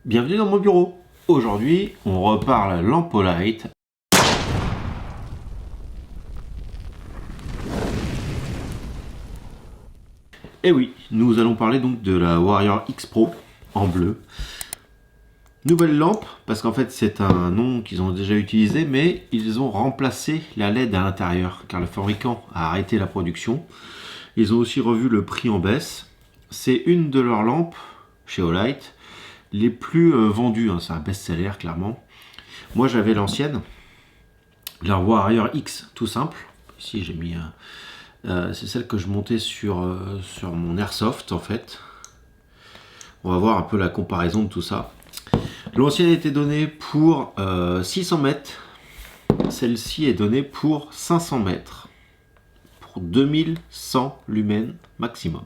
Bienvenue dans mon bureau. Aujourd'hui, on reparle lampe Olight. Et oui, nous allons parler donc de la Warrior X Pro en bleu. Nouvelle lampe, parce qu'en fait c'est un nom qu'ils ont déjà utilisé, mais ils ont remplacé la LED à l'intérieur, car le fabricant a arrêté la production. Ils ont aussi revu le prix en baisse. C'est une de leurs lampes, chez Olight, les plus vendues, hein. C'est un best-seller clairement. Moi j'avais l'ancienne, la Warrior X tout simple. Ici j'ai mis c'est celle que je montais sur mon Airsoft en fait. On va voir un peu la comparaison de tout ça. L'ancienne était donnée pour 600 mètres. Celle-ci est donnée pour 500 mètres. Pour 2100 lumens maximum.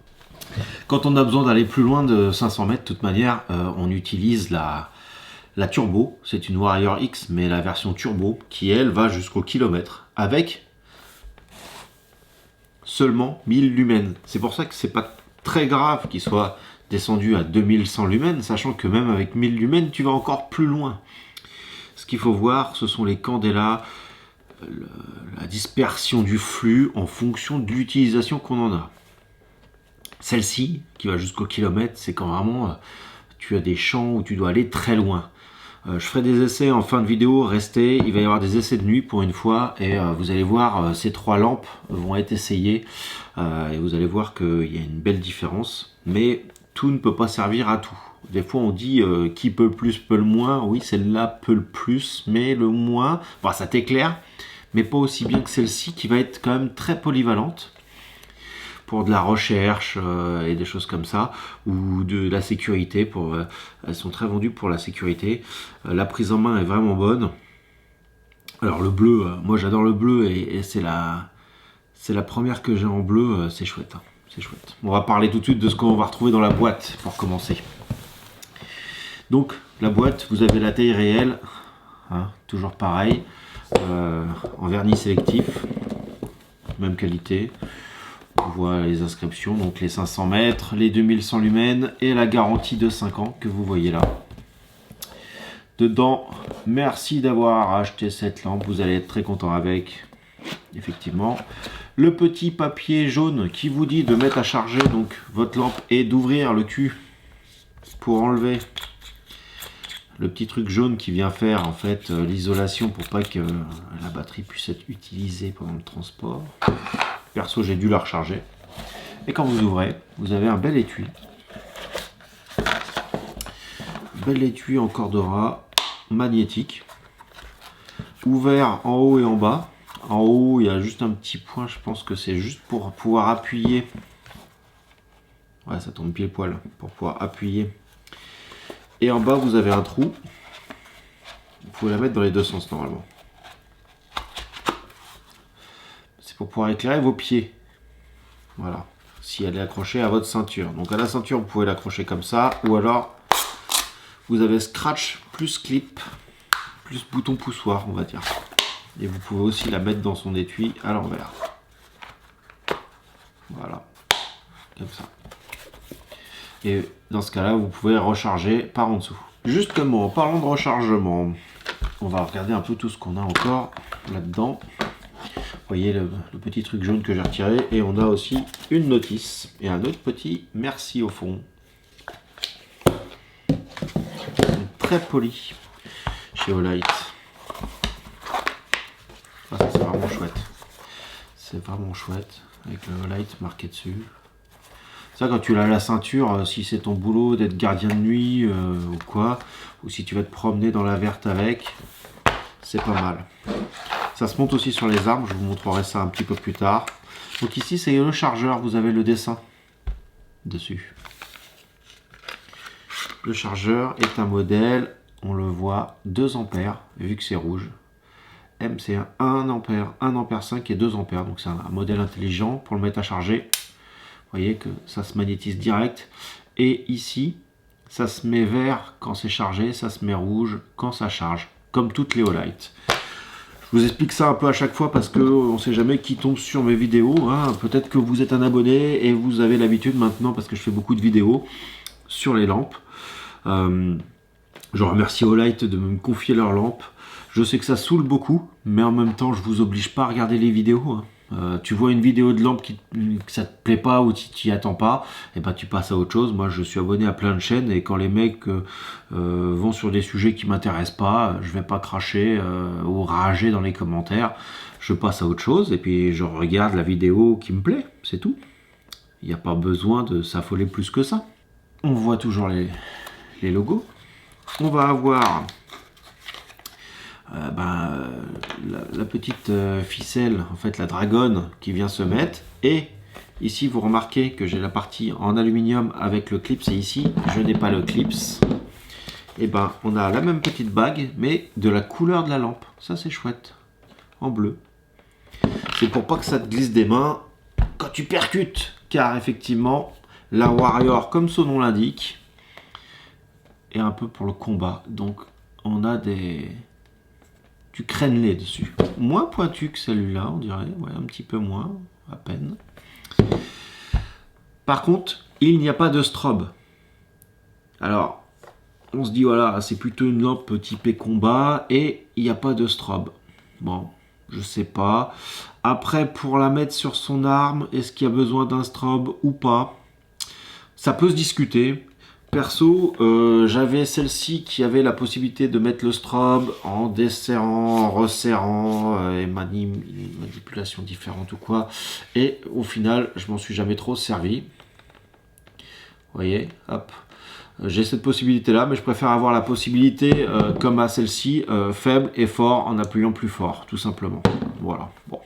Quand on a besoin d'aller plus loin de 500 mètres, de toute manière, on utilise la turbo. C'est une Warrior X, mais la version turbo, qui elle va jusqu'au kilomètre, avec seulement 1000 lumens. C'est pour ça que c'est pas très grave qu'il soit descendu à 2100 lumens, sachant que même avec 1000 lumens, tu vas encore plus loin. Ce qu'il faut voir, ce sont les candélas, la dispersion du flux en fonction de l'utilisation qu'on en a. Celle-ci, qui va jusqu'au kilomètre, c'est quand vraiment tu as des champs où tu dois aller très loin. Je ferai des essais en fin de vidéo, restez, il va y avoir des essais de nuit pour une fois, et vous allez voir, ces trois lampes vont être essayées, et vous allez voir qu'il y a une belle différence, mais tout ne peut pas servir à tout. Des fois on dit qui peut le plus peut le moins, oui celle-là peut le plus, mais le moins, bon, ça t'éclaire, mais pas aussi bien que celle-ci qui va être quand même très polyvalente, pour de la recherche et des choses comme ça, ou de la sécurité. Elles sont très vendues pour la sécurité. La prise en main est vraiment bonne. Alors le bleu, moi j'adore le bleu, et c'est la première que j'ai en bleu, c'est chouette, hein. C'est chouette. On va parler tout de suite de ce qu'on va retrouver dans la boîte pour commencer. Donc la boîte, vous avez la taille réelle, hein, toujours pareil, en vernis sélectif, même qualité. On voit les inscriptions, donc les 500 mètres, les 2100 lumens et la garantie de 5 ans que vous voyez là. Dedans, merci d'avoir acheté cette lampe, vous allez être très content avec. Effectivement, le petit papier jaune qui vous dit de mettre à charger donc votre lampe et d'ouvrir le cul pour enlever le petit truc jaune qui vient faire en fait l'isolation pour pas que la batterie puisse être utilisée pendant le transport. Perso, j'ai dû la recharger. Et quand vous ouvrez, vous avez un bel étui. Bel étui en Cordura magnétique. Ouvert en haut et en bas. En haut, il y a juste un petit point. Je pense que c'est juste pour pouvoir appuyer. Ouais, ça tombe pile poil. Pour pouvoir appuyer. Et en bas, vous avez un trou. Vous pouvez la mettre dans les deux sens normalement. Pour pouvoir éclairer vos pieds. Voilà. Si elle est accrochée à votre ceinture. Donc à la ceinture, vous pouvez l'accrocher comme ça. Ou alors, vous avez scratch plus clip, plus bouton poussoir, on va dire. Et vous pouvez aussi la mettre dans son étui à l'envers. Voilà. Comme ça. Et dans ce cas-là, vous pouvez recharger par en dessous. Justement, en parlant de rechargement, on va regarder un peu tout ce qu'on a encore là-dedans. Vous voyez le petit truc jaune que j'ai retiré, et on a aussi une notice et un autre petit merci au fond. Très poli chez Olight. Ah, ça c'est vraiment chouette. C'est vraiment chouette avec le Olight marqué dessus. Ça, quand tu l'as à la ceinture, si c'est ton boulot d'être gardien de nuit ou quoi, ou si tu vas te promener dans la verte avec, c'est pas mal. Ça se monte aussi sur les armes, je vous montrerai ça un petit peu plus tard. Donc ici c'est le chargeur, vous avez le dessin dessus. Le chargeur est un modèle, on le voit, 2 ampères, vu que c'est rouge. M c'est 1 ampère, 1 ampère 5 et 2 ampères, donc c'est un modèle intelligent pour le mettre à charger. Vous voyez que ça se magnétise direct. Et ici, ça se met vert quand c'est chargé, ça se met rouge quand ça charge, comme toutes les Olight. Je vous explique ça un peu à chaque fois parce qu'on ne sait jamais qui tombe sur mes vidéos, hein. Peut-être que vous êtes un abonné et vous avez l'habitude maintenant, parce que je fais beaucoup de vidéos sur les lampes. Je remercie Olight de me confier leur lampe. Je sais que ça saoule beaucoup, mais en même temps, je vous oblige pas à regarder les vidéos, hein. Tu vois une vidéo de lampe que ça te plaît pas ou tu t'y attends pas, et ben tu passes à autre chose. Moi, je suis abonné à plein de chaînes et quand les mecs vont sur des sujets qui m'intéressent pas, je vais pas cracher ou rager dans les commentaires. Je passe à autre chose et puis je regarde la vidéo qui me plaît, c'est tout. Il n'y a pas besoin de s'affoler plus que ça. On voit toujours les logos. On va avoir la petite ficelle, en fait la dragonne qui vient se mettre. Et ici vous remarquez que j'ai la partie en aluminium avec le clips et ici je n'ai pas le clips. Et ben on a la même petite bague mais de la couleur de la lampe. Ça c'est chouette, en bleu. C'est pour pas que ça te glisse des mains quand tu percutes, car effectivement la Warrior, comme son nom l'indique, est un peu pour le combat. Donc on a du crénelé dessus. Moins pointu que celui-là, on dirait. Ouais, un petit peu moins, à peine. Par contre, il n'y a pas de strobe. Alors, on se dit, voilà, c'est plutôt une lampe typée combat, et il n'y a pas de strobe. Bon, je sais pas. Après, pour la mettre sur son arme, est-ce qu'il y a besoin d'un strobe ou pas? Ça peut se discuter. Perso, j'avais celle-ci qui avait la possibilité de mettre le strobe en desserrant, en resserrant, et manipulation différente ou quoi. Et au final, je m'en suis jamais trop servi. Vous voyez, hop. J'ai cette possibilité-là, mais je préfère avoir la possibilité, comme à celle-ci, faible et fort en appuyant plus fort, tout simplement. Voilà. Bon.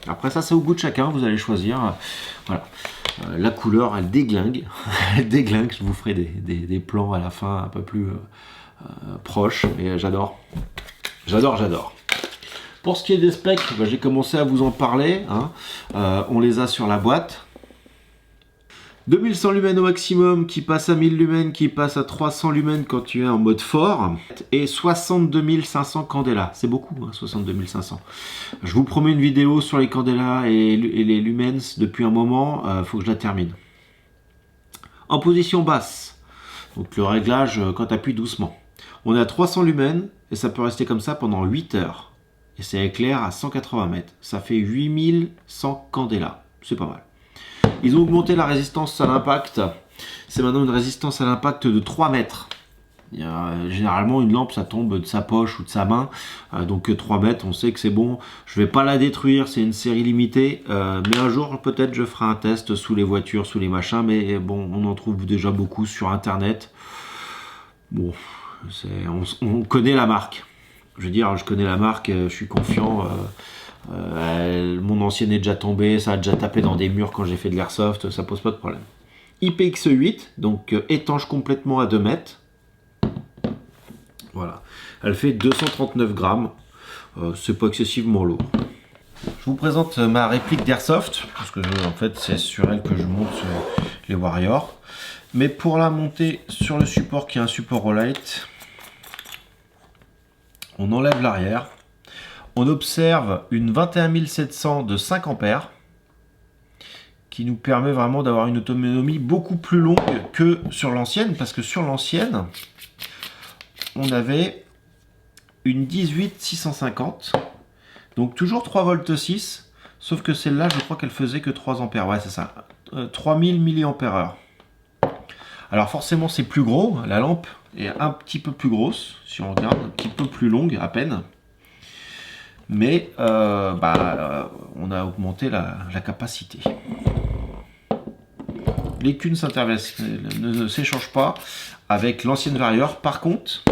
Après ça, c'est au goût de chacun, vous allez choisir. Voilà. La couleur, elle déglingue. Elle déglingue, je vous ferai des plans à la fin un peu plus proches. Et j'adore. J'adore. Pour ce qui est des specs, bah, j'ai commencé à vous en parler. Hein. On les a sur la boîte. 2100 lumens au maximum, qui passe à 1000 lumens, qui passe à 300 lumens quand tu es en mode fort, et 62 500 candela. C'est beaucoup, hein, 62 500. Je vous promets une vidéo sur les candela et les lumens depuis un moment, faut que je la termine. En position basse, donc le réglage quand tu appuies doucement. On est à 300 lumens, et ça peut rester comme ça pendant 8 heures. Et ça éclaire à 180 mètres. Ça fait 8100 candela. C'est pas mal. Ils ont augmenté la résistance à l'impact. C'est maintenant une résistance à l'impact de 3 mètres. Généralement, une lampe, ça tombe de sa poche ou de sa main. Donc 3 mètres, on sait que c'est bon. Je ne vais pas la détruire, c'est une série limitée. Mais un jour, peut-être, je ferai un test sous les voitures, sous les machins. Mais bon, on en trouve déjà beaucoup sur Internet. Bon, on connaît la marque. Je veux dire, je connais la marque, je suis confiant. Mon ancienne est déjà tombée, ça a déjà tapé dans des murs quand j'ai fait de l'airsoft, ça pose pas de problème. IPX8, donc étanche complètement à 2 mètres. Voilà. Elle fait 239 grammes. C'est pas excessivement lourd. Je vous présente ma réplique d'airsoft, parce que en fait c'est sur elle que je monte les Warriors. Mais pour la monter sur le support qui est un support Olight, on enlève l'arrière. On observe une 21 700 de 5 ampères qui nous permet vraiment d'avoir une autonomie beaucoup plus longue que sur l'ancienne, parce que sur l'ancienne, on avait une 18 650, donc toujours 3 volts 6, sauf que celle-là, je crois qu'elle faisait que 3 ampères. Ouais, c'est ça, 3000 mAh. Alors forcément, c'est plus gros, la lampe est un petit peu plus grosse, si on regarde, un petit peu plus longue à peine. Mais on a augmenté la capacité. Les culs ne s'échangent pas avec l'ancienne Warrior. Par contre,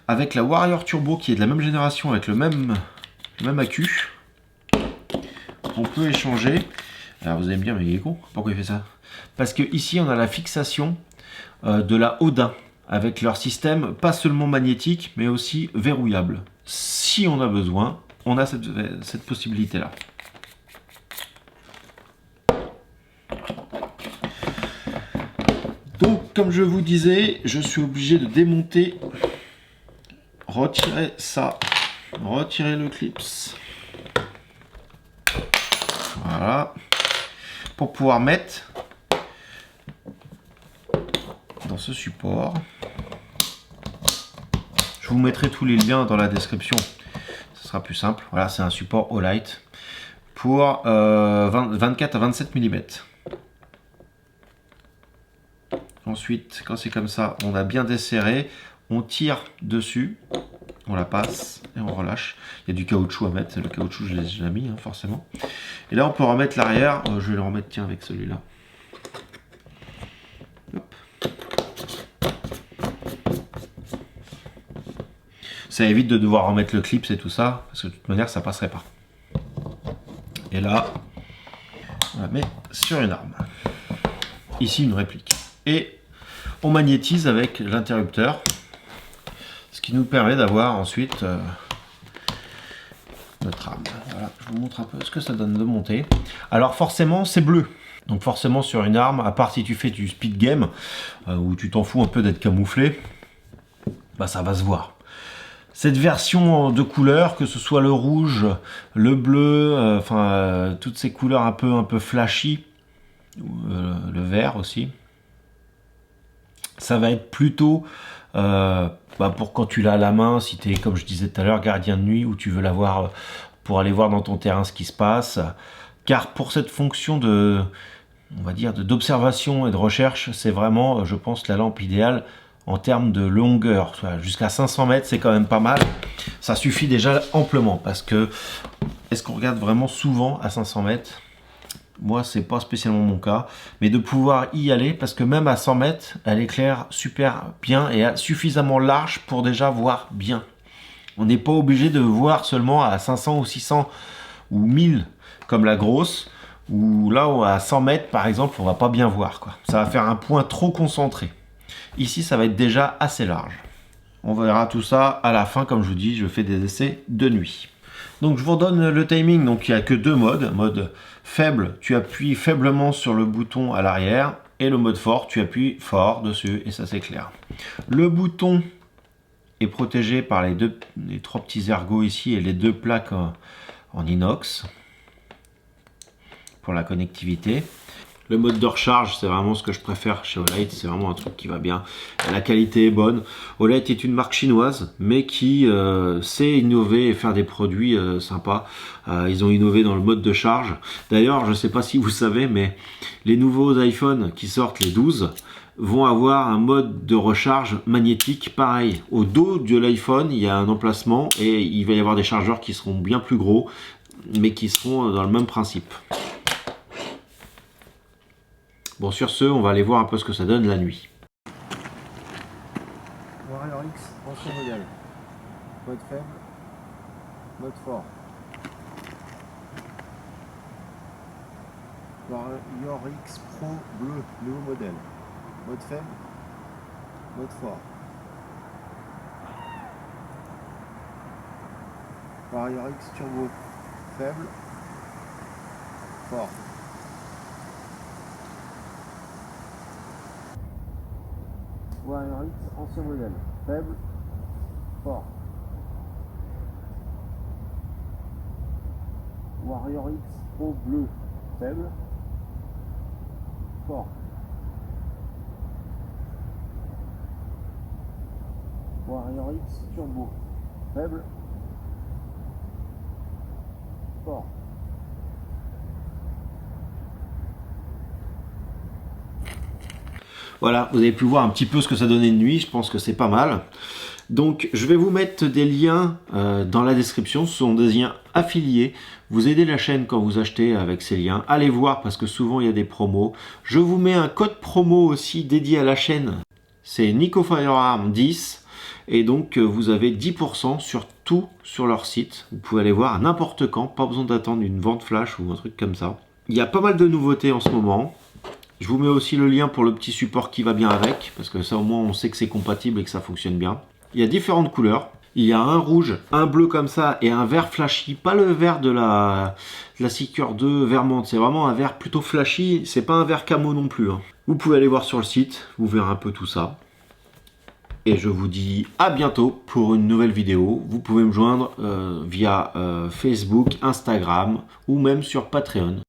avec la Warrior Turbo qui est de la même génération, avec le même accu, on peut échanger. Alors vous allez me dire, mais il est con, pourquoi il fait ça? Parce que ici on a la fixation de la Odin avec leur système pas seulement magnétique mais aussi verrouillable. Si on a besoin, on a cette possibilité-là. Donc, comme je vous disais, je suis obligé de démonter, retirer ça, retirer le clips. Voilà. Pour pouvoir mettre dans ce support. Je vous mettrai tous les liens dans la description. Ce sera plus simple. Voilà, c'est un support Olight pour 24 à 27 mm. Ensuite, quand c'est comme ça, on a bien desserré. On tire dessus, on la passe et on relâche. Il y a du caoutchouc à mettre. Le caoutchouc, je l'ai déjà mis, hein, forcément. Et là, on peut remettre l'arrière. Je vais le remettre, tiens, avec celui-là. Ça évite de devoir remettre le clip et tout ça, parce que de toute manière, ça passerait pas. Et là, on la met sur une arme. Ici, une réplique. Et on magnétise avec l'interrupteur, ce qui nous permet d'avoir ensuite notre arme. Voilà, je vous montre un peu ce que ça donne de monter. Alors forcément, c'est bleu. Donc forcément, sur une arme, à part si tu fais du speed game, où tu t'en fous un peu d'être camouflé, bah ça va se voir. Cette version de couleurs, que ce soit le rouge, le bleu, toutes ces couleurs un peu flashy, le vert aussi, ça va être plutôt pour quand tu l'as à la main, si tu es, comme je disais tout à l'heure, gardien de nuit, ou tu veux l'avoir pour aller voir dans ton terrain ce qui se passe. Car pour cette fonction de, on va dire, d'observation et de recherche, c'est vraiment, je pense, la lampe idéale en termes de longueur. Jusqu'à 500 mètres, c'est quand même pas mal. Ça suffit déjà amplement, parce que est-ce qu'on regarde vraiment souvent à 500 mètres? Moi, c'est pas spécialement mon cas, mais de pouvoir y aller, parce que même à 100 mètres, elle éclaire super bien et suffisamment large pour déjà voir bien. On n'est pas obligé de voir seulement à 500 ou 600 ou 1000 comme la grosse, ou là où à 100 mètres par exemple, on va pas bien voir, quoi. Ça va faire un point trop concentré. Ici, ça va être déjà assez large. On verra tout ça à la fin. Comme je vous dis, je fais des essais de nuit. Donc je vous redonne le timing. Donc il n'y a que deux modes. Mode faible, tu appuies faiblement sur le bouton à l'arrière. Et le mode fort, tu appuies fort dessus et ça s'éclaire. Le bouton est protégé par les trois petits ergots ici et les deux plaques en inox pour la connectivité. Le mode de recharge, c'est vraiment ce que je préfère chez Olight, c'est vraiment un truc qui va bien. La qualité est bonne. Olight est une marque chinoise, mais qui sait innover et faire des produits sympas. Ils ont innové dans le mode de charge. D'ailleurs, je ne sais pas si vous savez, mais les nouveaux iPhones qui sortent, les 12, vont avoir un mode de recharge magnétique pareil. Au dos de l'iPhone, il y a un emplacement et il va y avoir des chargeurs qui seront bien plus gros, mais qui seront dans le même principe. Bon, sur ce, on va aller voir un peu ce que ça donne la nuit. Warrior X, ancien modèle. Mode faible, mode fort. Warrior X Pro bleu, nouveau modèle. Mode faible, mode fort. Warrior X Turbo, faible, fort. Warrior X, ancien modèle, faible, fort. Warrior X Pro bleu, faible, fort. Warrior X Turbo, faible, fort. Voilà, vous avez pu voir un petit peu ce que ça donnait de nuit, je pense que c'est pas mal. Donc je vais vous mettre des liens dans la description, ce sont des liens affiliés. Vous aidez la chaîne quand vous achetez avec ces liens. Allez voir parce que souvent il y a des promos. Je vous mets un code promo aussi dédié à la chaîne. C'est Nico Firearm 10. Et donc vous avez 10% sur tout sur leur site. Vous pouvez aller voir à n'importe quand, pas besoin d'attendre une vente flash ou un truc comme ça. Il y a pas mal de nouveautés en ce moment. Je vous mets aussi le lien pour le petit support qui va bien avec, parce que ça au moins on sait que c'est compatible et que ça fonctionne bien. Il y a différentes couleurs. Il y a un rouge, un bleu comme ça et un vert flashy. Pas le vert de la Seeker 2 Vermont, c'est vraiment un vert plutôt flashy. C'est pas un vert camo non plus, hein. Vous pouvez aller voir sur le site, vous verrez un peu tout ça. Et je vous dis à bientôt pour une nouvelle vidéo. Vous pouvez me joindre via Facebook, Instagram ou même sur Patreon.